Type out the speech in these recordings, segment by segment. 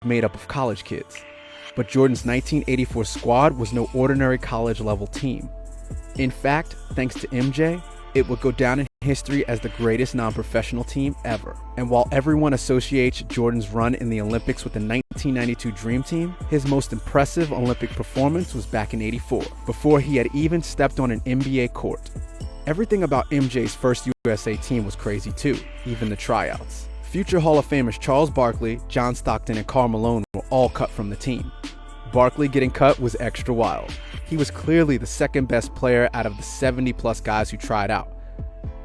made up of college kids. But Jordan's 1984 squad was no ordinary college-level team. In fact, thanks to MJ, it would go down in history as the greatest non-professional team ever. And while everyone associates Jordan's run in the Olympics with the 1992 Dream Team, his most impressive Olympic performance was back in '84, before he had even stepped on an NBA court. Everything about MJ's first USA team was crazy too, even the tryouts. Future Hall of Famers Charles Barkley, John Stockton, and Karl Malone were all cut from the team. Barkley getting cut was extra wild. He was clearly the second best player out of the 70-plus guys who tried out.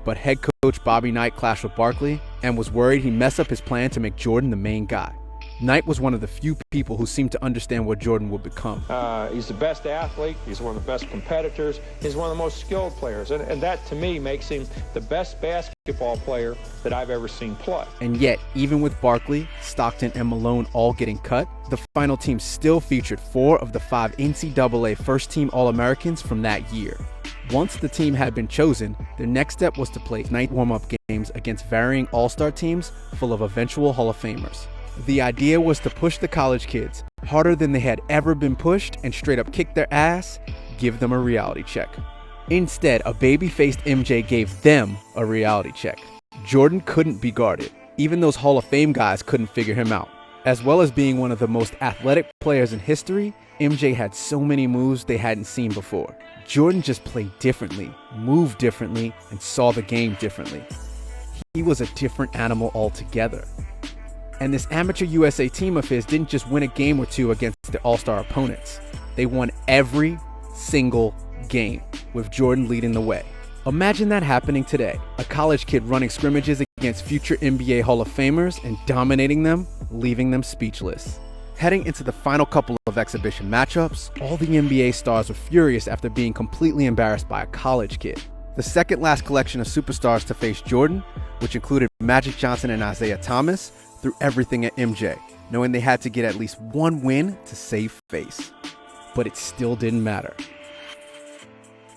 But head coach Bobby Knight clashed with Barkley and was worried he'd mess up his plan to make Jordan the main guy. Knight was one of the few people who seemed to understand what Jordan would become. He's the best athlete, he's one of the best competitors, he's one of the most skilled players, and that to me makes him the best basketball player that I've ever seen play. And yet, even with Barkley, Stockton, and Malone all getting cut, the final team still featured 4 of the 5 NCAA first-team All-Americans from that year. Once the team had been chosen, their next step was to play night warm-up games against varying all-star teams full of eventual Hall of Famers. The idea was to push the college kids harder than they had ever been pushed and straight up kick their ass, give them a reality check. Instead, a baby-faced MJ gave them a reality check. Jordan couldn't be guarded. Even those Hall of Fame guys couldn't figure him out. As well as being one of the most athletic players in history, MJ had so many moves they hadn't seen before. Jordan just played differently, moved differently, and saw the game differently. He was a different animal altogether. And this amateur USA team of his didn't just win a game or two against the all-star opponents. They won every single game, with Jordan leading the way. Imagine that happening today. A college kid running scrimmages against future NBA Hall of Famers and dominating them, leaving them speechless. Heading into the final couple of exhibition matchups, all the NBA stars were furious after being completely embarrassed by a college kid. The second last collection of superstars to face Jordan, which included Magic Johnson and Isaiah Thomas, threw everything at MJ, knowing they had to get at least one win to save face. But it still didn't matter.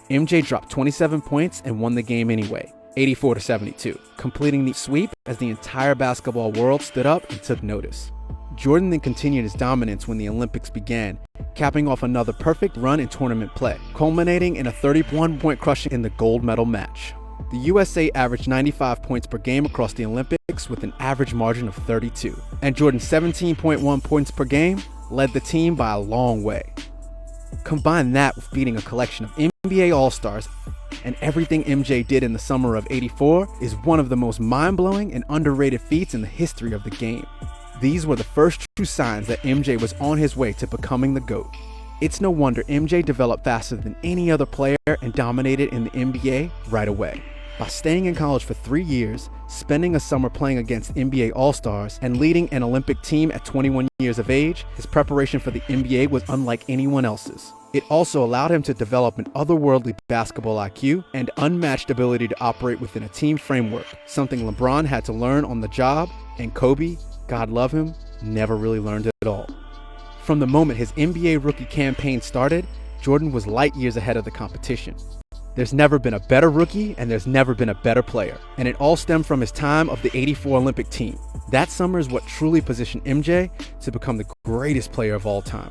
MJ dropped 27 points and won the game anyway, 84-72, completing the sweep as the entire basketball world stood up and took notice. Jordan then continued his dominance when the Olympics began, capping off another perfect run in tournament play, culminating in a 31-point crushing in the gold medal match. The USA averaged 95 points per game across the Olympics with an average margin of 32, and Jordan's 17.1 points per game led the team by a long way. Combine that with beating a collection of NBA All-Stars, and everything MJ did in the summer of '84 is one of the most mind-blowing and underrated feats in the history of the game. These were the first true signs that MJ was on his way to becoming the GOAT. It's no wonder MJ developed faster than any other player and dominated in the NBA right away. By staying in college for 3 years, spending a summer playing against NBA All-Stars, and leading an Olympic team at 21 years of age, his preparation for the NBA was unlike anyone else's. It also allowed him to develop an otherworldly basketball IQ and unmatched ability to operate within a team framework, something LeBron had to learn on the job, and Kobe, God love him, never really learned it at all. From the moment his NBA rookie campaign started, Jordan was light years ahead of the competition. There's never been a better rookie, and there's never been a better player. And it all stemmed from his time of the '84 Olympic team. That summer is what truly positioned MJ to become the greatest player of all time.